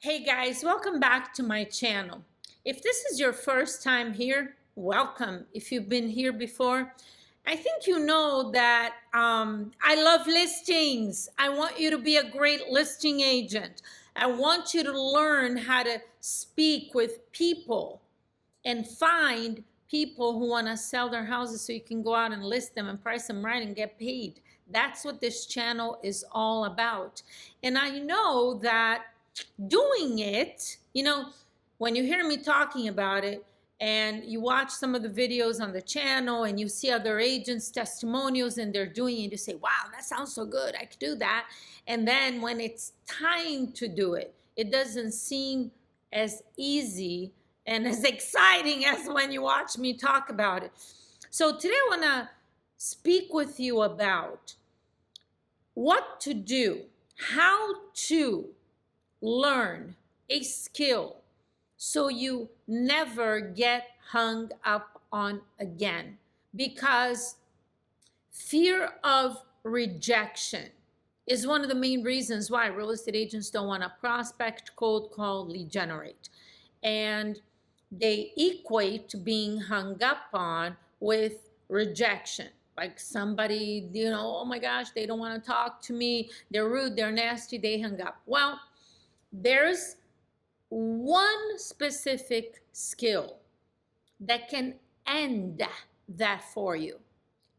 Hey guys, welcome back to my channel. If this is your first time here, welcome. If you've been here before, I think you know that I love listings. I want you to be a great listing agent. I want you to learn how to speak with people and find people who want to sell their houses so you can go out and list them and price them right and get paid. That's what this channel is all about. And I know that doing it, when you hear me talking about it and you watch some of the videos on the channel and you see other agents' testimonials and they're doing it, you say, wow, that sounds so good. I could do that. And then when it's time to do it, it doesn't seem as easy and as exciting as when you watch me talk about it. So today I want to speak with you about what to do, how to learn a skill so you never get hung up on again. Because fear of rejection is one of the main reasons why real estate agents don't want to prospect, cold call, lead generate. And they equate being hung up on with rejection. Like somebody, oh my gosh, they don't want to talk to me. They're rude, they're nasty, they hung up. Well, there's one specific skill that can end that for you.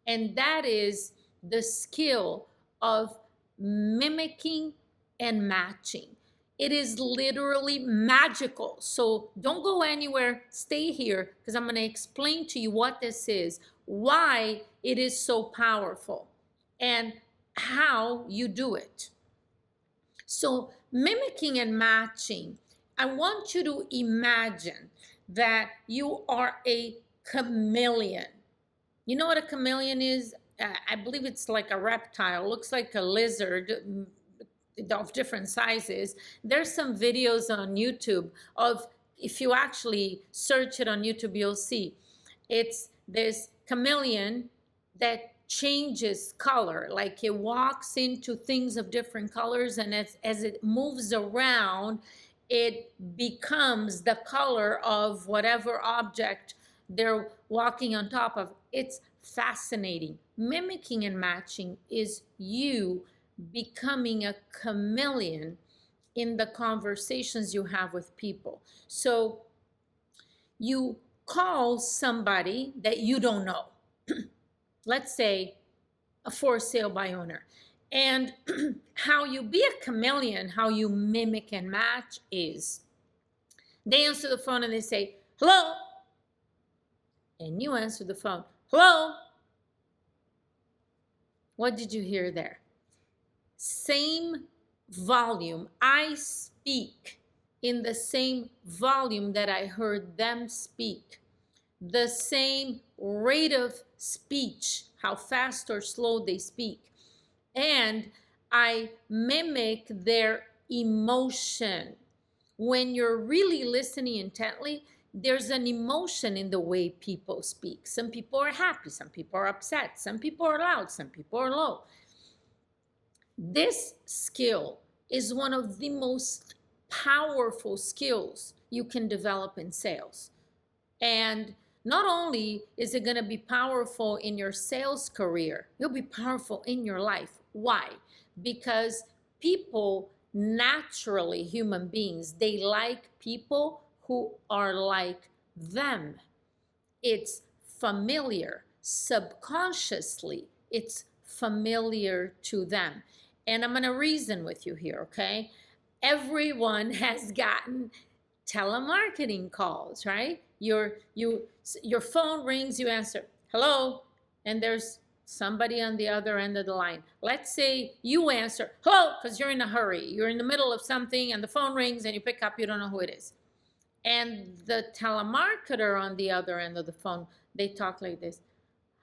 And that is the skill of mimicking and matching. It is literally magical. So don't go anywhere. Stay here because I'm going to explain to you what this is, why it is so powerful, and how you do it. So mimicking and matching, I want you to imagine that you are a chameleon. You know what a chameleon is? I believe it's like a reptile, looks like a lizard of different sizes. There's some videos on YouTube of, if you actually search it on YouTube, you'll see. It's this chameleon that changes color, like it walks into things of different colors, and as it moves around, it becomes the color of whatever object they're walking on top of. It's fascinating. Mimicking and matching is you becoming a chameleon in the conversations you have with people. So you call somebody that you don't know. Let's say a for sale by owner. And how you be a chameleon, how you mimic and match is they answer the phone and they say, hello. And you answer the phone, hello. What did you hear there? Same volume. I speak in the same volume that I heard them speak. The same rate of speech, how fast or slow they speak. And I mimic their emotion. When you're really listening intently, there's an emotion in the way people speak. Some people are happy, some people are upset, some people are loud, some people are low. This skill is one of the most powerful skills you can develop in sales. And not only is it going to be powerful in your sales career, you'll be powerful in your life. Why? Because people naturally, human beings, they like people who are like them. It's familiar. Subconsciously, it's familiar to them. And I'm going to reason with you here, okay? Everyone has gotten telemarketing calls, right? Your phone rings, you answer, hello, and there's somebody on the other end of the line. Let's say you answer, hello, because you're in a hurry. You're in the middle of something and the phone rings and you pick up, you don't know who it is. And the telemarketer on the other end of the phone, they talk like this.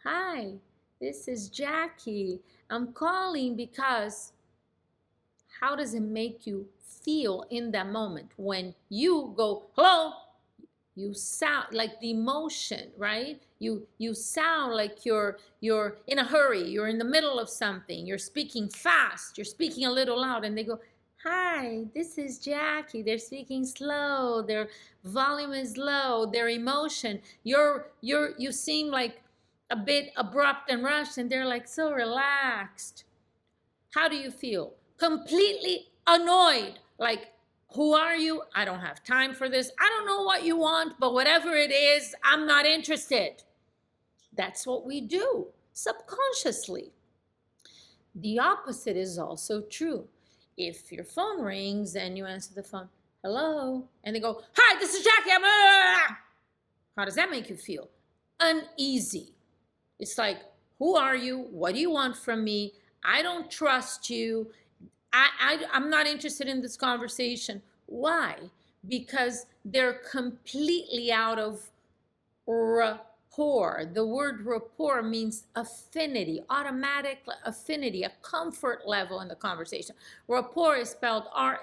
Hi, this is Jackie. I'm calling because, how does it make you feel in that moment when you go, hello? You sound like the emotion, right? You sound like you're in a hurry. You're in the middle of something. You're speaking fast. You're speaking a little loud. And they go, Hi, this is Jackie. They're speaking slow. Their volume is low. Their emotion. You seem like a bit abrupt and rushed, and they're like so relaxed. How do you feel? Completely annoyed. Like, who are you? I don't have time for this. I don't know what you want, but whatever it is, I'm not interested. That's what we do subconsciously. The opposite is also true. If your phone rings and you answer the phone, hello, and they go, hi, this is Jackie. How does that make you feel? Uneasy. It's like, who are you? What do you want from me? I don't trust you. I'm not interested in this conversation. Why? Because they're completely out of rapport. The word rapport means affinity, automatic affinity, a comfort level in the conversation. Rapport is spelled Rapport.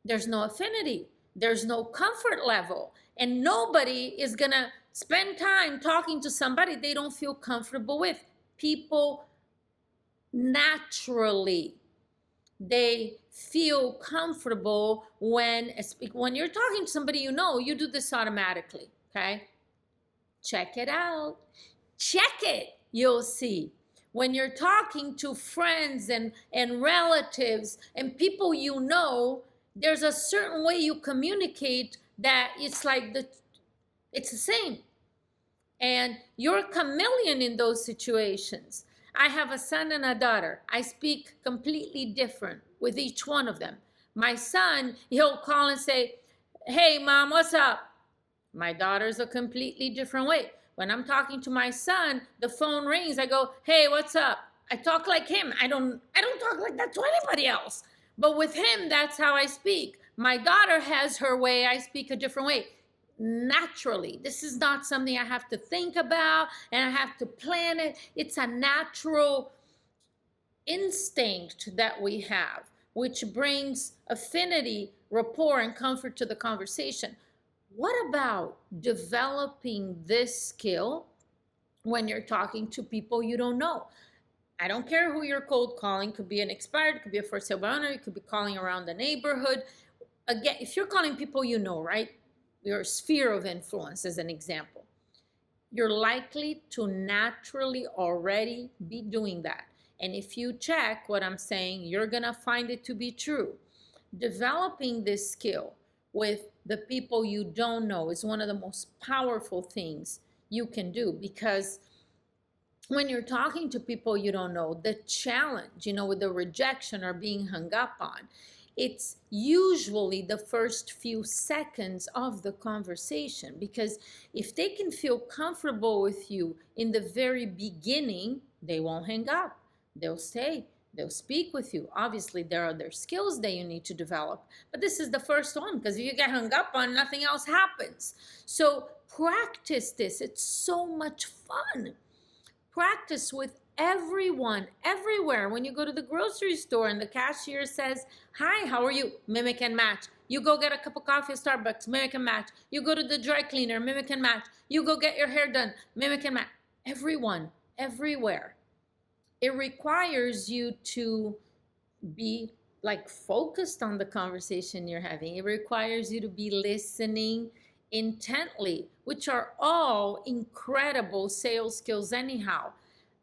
There's no affinity, there's no comfort level, and nobody is gonna spend time talking to somebody they don't feel comfortable with. People naturally, they feel comfortable when you're talking to somebody you know. You do this automatically. Okay, check it out. Check it. You'll see when you're talking to friends and relatives and people you know, there's a certain way you communicate that it's like it's the same, and you're a chameleon in those situations. I have a son and a daughter. I speak completely different with each one of them. My son, he'll call and say, hey, mom, what's up? My daughter's a completely different way. When I'm talking to my son, the phone rings. I go, hey, what's up? I talk like him. I don't talk like that to anybody else. But with him, that's how I speak. My daughter has her way. I speak a different way. Naturally, this is not something I have to think about and I have to plan it. It's a natural instinct that we have, which brings affinity, rapport, and comfort to the conversation. What about developing this skill when you're talking to people you don't know? I don't care who you're cold calling. Could be an expired, could be a for sale by owner, you could be calling around the neighborhood. Again, if you're calling people you know, right? Your sphere of influence as an example, you're likely to naturally already be doing that. And if you check what I'm saying, you're gonna find it to be true. Developing this skill with the people you don't know is one of the most powerful things you can do, because when you're talking to people you don't know, the challenge, with the rejection or being hung up on, it's usually the first few seconds of the conversation, because if they can feel comfortable with you in the very beginning, they won't hang up. They'll stay. They'll speak with you. Obviously, there are other skills that you need to develop, but this is the first one, because if you get hung up on, nothing else happens. So practice this. It's so much fun. Practice with everyone, everywhere. When you go to the grocery store and the cashier says, hi, how are you? Mimic and match. You go get a cup of coffee at Starbucks, mimic and match. You go to the dry cleaner, mimic and match. You go get your hair done, mimic and match. Everyone, everywhere. It requires you to be focused on the conversation you're having. It requires you to be listening intently, which are all incredible sales skills anyhow.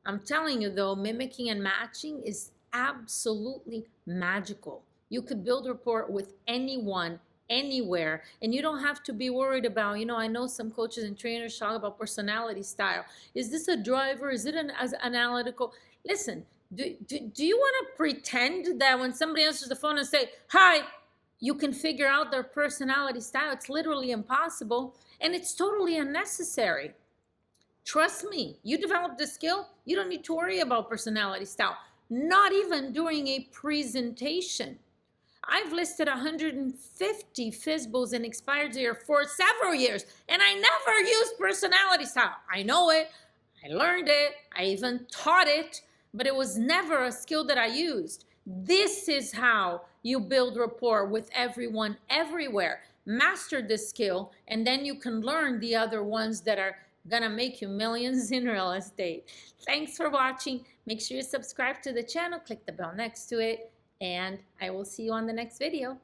I'm telling you though, mimicking and matching is absolutely magical. You could build rapport with anyone, anywhere, and you don't have to be worried about, I know some coaches and trainers talk about personality style. Is this a driver? Is it as analytical? Listen, do you want to pretend that when somebody answers the phone and say, hi, you can figure out their personality style? It's literally impossible, and it's totally unnecessary. Trust me, you develop this skill, you don't need to worry about personality style, not even during a presentation. I've listed 150 FISBOs and expireds here for several years, and I never used personality style. I know it, I learned it, I even taught it, but it was never a skill that I used. This is how you build rapport with everyone, everywhere. Master this skill, and then you can learn the other ones that are gonna make you millions in real estate. Thanks for watching. Make sure you subscribe to the channel, click the bell next to it, and I will see you on the next video.